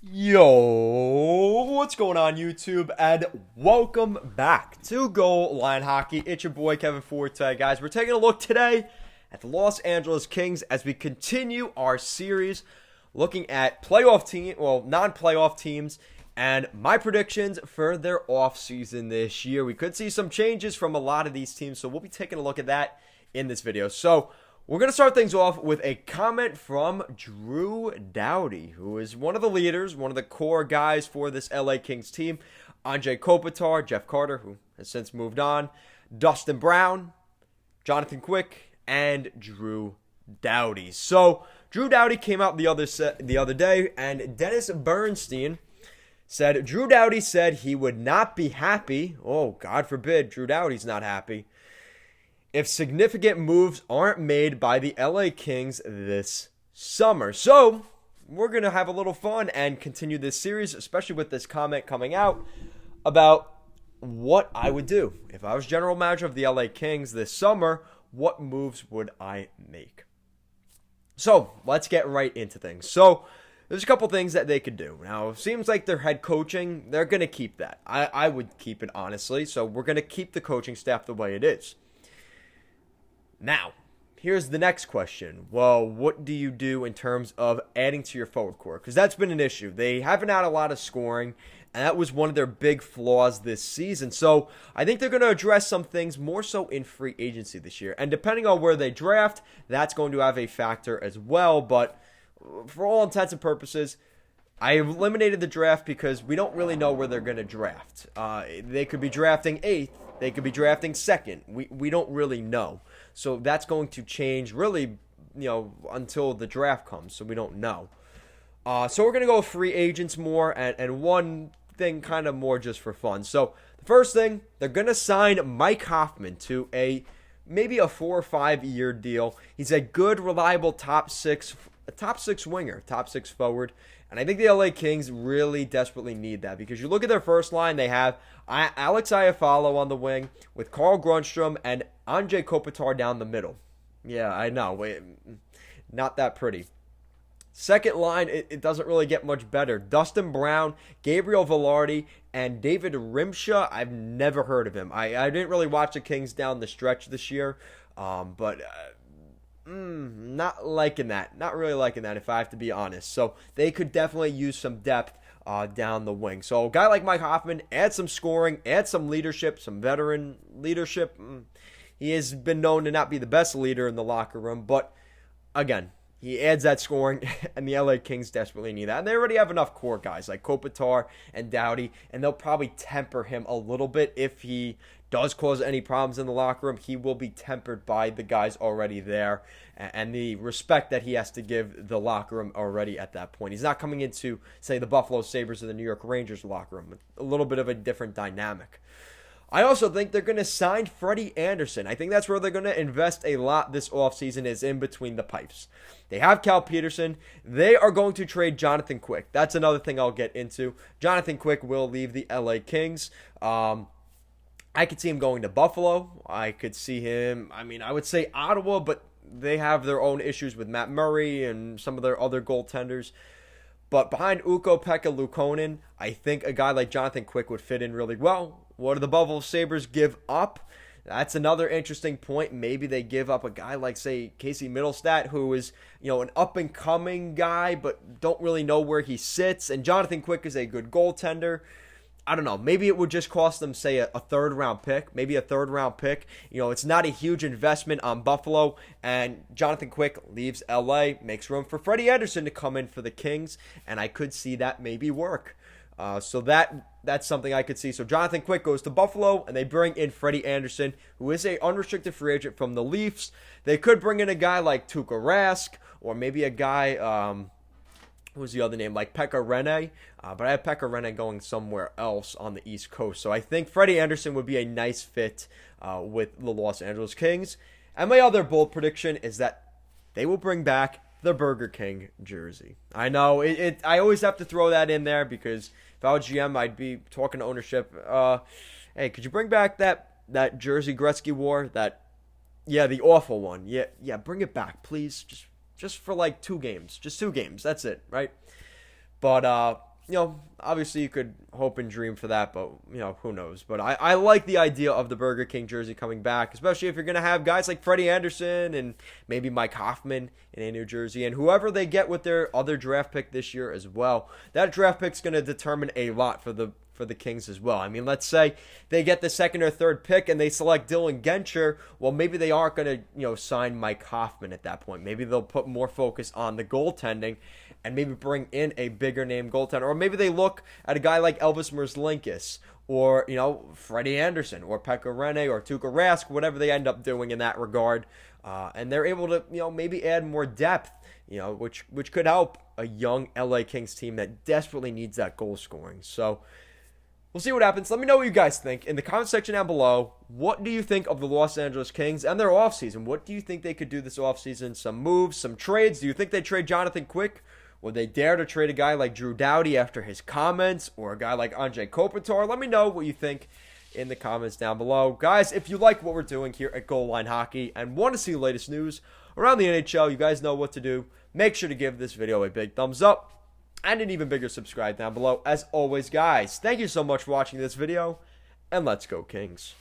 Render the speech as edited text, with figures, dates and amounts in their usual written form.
Yo, what's going on YouTube, and welcome back to Goal Line Hockey. It's your boy Kevin Forte, guys. We're taking a look today at the Los Angeles Kings as we continue our series looking at non-playoff teams and my predictions for their offseason this year. We could see some changes from a lot of these teams, so we'll be taking a look at that in this video. So we're going to start things off with a comment from Drew Doughty, who is one of the leaders, one of the core guys for this LA Kings team. Anze Kopitar, Jeff Carter, who has since moved on, Dustin Brown, Jonathan Quick, and Drew Doughty. So Drew Doughty came out the other day, and Dennis Bernstein said, Drew Doughty said he would not be happy. Oh, God forbid Drew Doughty's not happy if significant moves aren't made by the LA Kings this summer. So we're going to have a little fun and continue this series, especially with this comment coming out about what I would do. If I was general manager of the LA Kings this summer, what moves would I make? So let's get right into things. So there's a couple things that they could do. Now, it seems like their head coaching, they're going to keep that. I would keep it, honestly. So we're going to keep the coaching staff the way it is. Now, here's the next question. Well, what do you do in terms of adding to your forward core? Because that's been an issue. They haven't had a lot of scoring, and that was one of their big flaws this season. So I think they're going to address some things more so in free agency this year. And depending on where they draft, that's going to have a factor as well. But for all intents and purposes, I eliminated the draft because we don't really know where they're going to draft. They could be drafting 8th. They could be drafting 2nd. We don't really know. So that's going to change really, until the draft comes. So we don't know. So we're going to go with free agents more and one thing kind of more just for fun. So the first thing, they're going to sign Mike Hoffman to maybe a 4 or 5 year deal. He's a good, reliable top six winger, top 6 forward. And I think the LA Kings really desperately need that because you look at their first line, they have Alex Iafallo on the wing with Carl Grundstrom and Anze Kopitar down the middle. Yeah, I know. Not that pretty. Second line, it doesn't really get much better. Dustin Brown, Gabriel Velarde, and David Rimsha. I've never heard of him. I didn't really watch the Kings down the stretch this year, but not liking that. Not really liking that, if I have to be honest. So they could definitely use some depth down the wing. So a guy like Mike Hoffman, add some scoring, add some leadership, some veteran leadership. He has been known to not be the best leader in the locker room, but again, he adds that scoring, and the LA Kings desperately need that. And they already have enough core guys like Kopitar and Doughty, and they'll probably temper him a little bit if he does cause any problems in the locker room. He will be tempered by the guys already there and the respect that he has to give the locker room already at that point. He's not coming into, say, the Buffalo Sabres or the New York Rangers locker room. A little bit of a different dynamic. I also think they're going to sign Freddie Anderson. I think that's where they're going to invest a lot this offseason is in between the pipes. They have Cal Peterson. They are going to trade Jonathan Quick. That's another thing I'll get into. Jonathan Quick will leave the LA Kings. I could see him going to Buffalo. I could see him, I would say Ottawa, but they have their own issues with Matt Murray and some of their other goaltenders. But behind Ukko-Pekka Luukkonen, I think a guy like Jonathan Quick would fit in really well. What do the Buffalo Sabres give up? That's another interesting point. Maybe they give up a guy like, say, Casey Middlestat, who is, an up-and-coming guy, but don't really know where he sits. And Jonathan Quick is a good goaltender. I don't know. Maybe it would just cost them, say, a third-round pick. Maybe a third-round pick. It's not a huge investment on Buffalo. And Jonathan Quick leaves L.A., makes room for Freddie Anderson to come in for the Kings. And I could see that maybe work. So that's something I could see. So Jonathan Quick goes to Buffalo, and they bring in Freddie Anderson, who is a unrestricted free agent from the Leafs. They could bring in a guy like Tuukka Rask, or maybe a guy... who's the other name? Like Pekka Rinne. But I have Pekka Rinne going somewhere else on the East Coast. So I think Freddie Anderson would be a nice fit with the Los Angeles Kings. And my other bold prediction is that they will bring back the Burger King jersey. I know, I always have to throw that in there because if I was GM, I'd be talking to ownership. Hey, could you bring back that jersey Gretzky wore? The awful one. Yeah, bring it back, please. Just for like 2 games. Just 2 games. That's it, right? But obviously you could hope and dream for that, but, who knows. But I like the idea of the Burger King jersey coming back, especially if you're going to have guys like Freddie Anderson and maybe Mike Hoffman in a new jersey, and whoever they get with their other draft pick this year as well. That draft pick's going to determine a lot for the Kings as well. I mean, let's say they get the second or third pick and they select Dylan Genscher. Well, maybe they aren't going to, sign Mike Hoffman at that point. Maybe they'll put more focus on the goaltending and maybe bring in a bigger name goaltender. Or maybe they look at a guy like Elvis Merzlikins or, Freddie Anderson or Pekka Rinne or Tuukka Rask, whatever they end up doing in that regard. And they're able to, maybe add more depth, which could help a young LA Kings team that desperately needs that goal scoring. So we'll see what happens. Let me know what you guys think in the comment section down below. What do you think of the Los Angeles Kings and their offseason? What do you think they could do this offseason? Some moves, some trades. Do you think they trade Jonathan Quick? Would they dare to trade a guy like Drew Doughty after his comments, or a guy like Anze Kopitar? Let me know what you think in the comments down below. Guys, if you like what we're doing here at Goal Line Hockey and want to see the latest news around the NHL, you guys know what to do. Make sure to give this video a big thumbs up and an even bigger subscribe down below. As always, guys, thank you so much for watching this video, and let's go Kings.